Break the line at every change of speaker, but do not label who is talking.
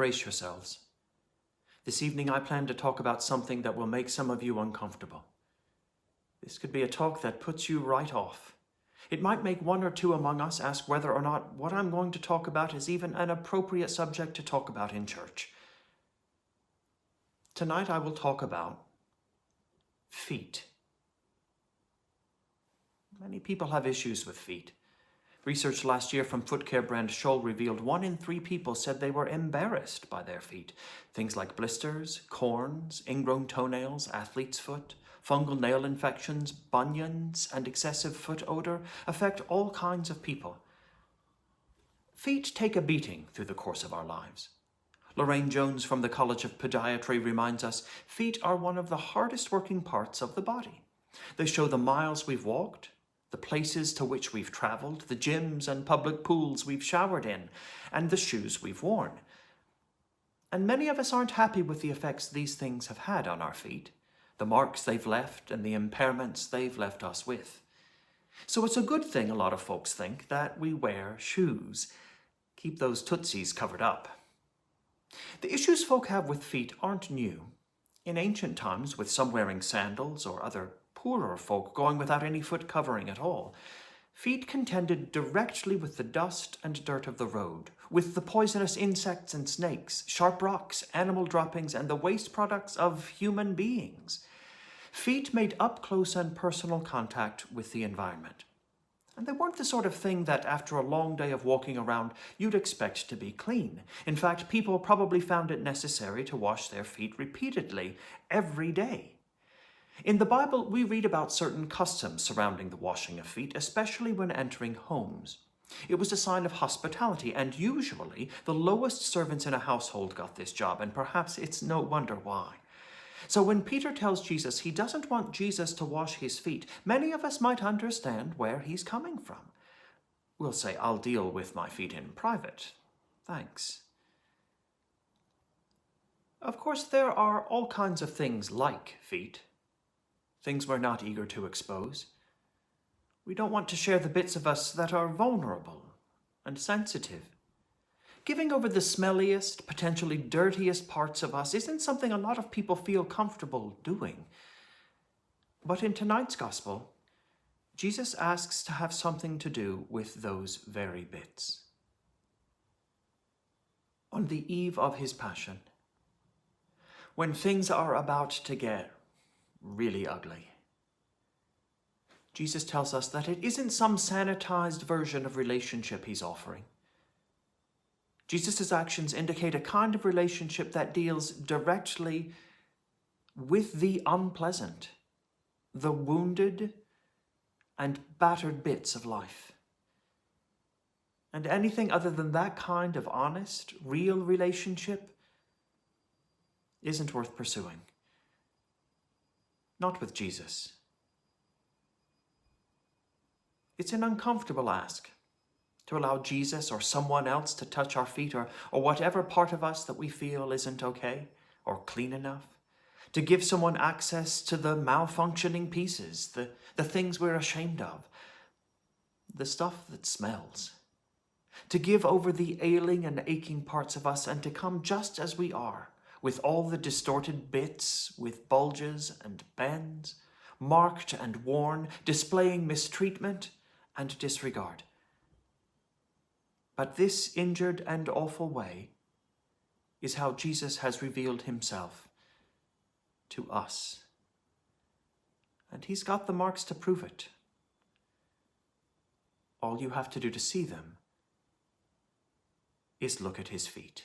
Brace yourselves. This evening I plan to talk about something that will make some of you uncomfortable. This could be a talk that puts you right off. It might make one or two among us ask whether or not what I'm going to talk about is even an appropriate subject to talk about in church. Tonight I will talk about feet. Many people have issues with feet. Research last year from foot care brand Scholl revealed 1 in 3 people said they were embarrassed by their feet. Things like blisters, corns, ingrown toenails, athlete's foot, fungal nail infections, bunions, and excessive foot odor affect all kinds of people. Feet take a beating through the course of our lives. Lorraine Jones from the College of Podiatry reminds us, feet are one of the hardest working parts of the body. They show the miles we've walked, the places to which we've traveled, the gyms and public pools we've showered in, and the shoes we've worn. And many of us aren't happy with the effects these things have had on our feet, the marks they've left and the impairments they've left us with. So it's a good thing, a lot of folks think, that we wear shoes. Keep those tootsies covered up. The issues folk have with feet aren't new. In ancient times, with some wearing sandals or other poorer folk going without any foot covering at all, feet contended directly with the dust and dirt of the road, with the poisonous insects and snakes, sharp rocks, animal droppings, and the waste products of human beings. Feet made up-close and personal contact with the environment. And they weren't the sort of thing that, after a long day of walking around, you'd expect to be clean. In fact, people probably found it necessary to wash their feet repeatedly, every day. In the Bible, we read about certain customs surrounding the washing of feet, especially when entering homes. It was a sign of hospitality, and usually the lowest servants in a household got this job, and perhaps it's no wonder why. So when Peter tells Jesus he doesn't want Jesus to wash his feet, many of us might understand where he's coming from. We'll say, I'll deal with my feet in private. Thanks. Of course, there are all kinds of things like feet. Things we're not eager to expose. We don't want to share the bits of us that are vulnerable and sensitive. Giving over the smelliest, potentially dirtiest parts of us isn't something a lot of people feel comfortable doing. But in tonight's gospel, Jesus asks to have something to do with those very bits. On the eve of his passion, when things are about to get really ugly, Jesus tells us that it isn't some sanitized version of relationship he's offering. Jesus' actions indicate a kind of relationship that deals directly with the unpleasant, the wounded and battered bits of life. And anything other than that kind of honest, real relationship isn't worth pursuing. Not with Jesus. It's an uncomfortable ask to allow Jesus or someone else to touch our feet or whatever part of us that we feel isn't okay or clean enough, to give someone access to the malfunctioning pieces, the things we're ashamed of, the stuff that smells, to give over the ailing and aching parts of us and to come just as we are, with all the distorted bits, with bulges and bends, marked and worn, displaying mistreatment and disregard. But this injured and awful way is how Jesus has revealed himself to us. And he's got the marks to prove it. All you have to do to see them is look at his feet.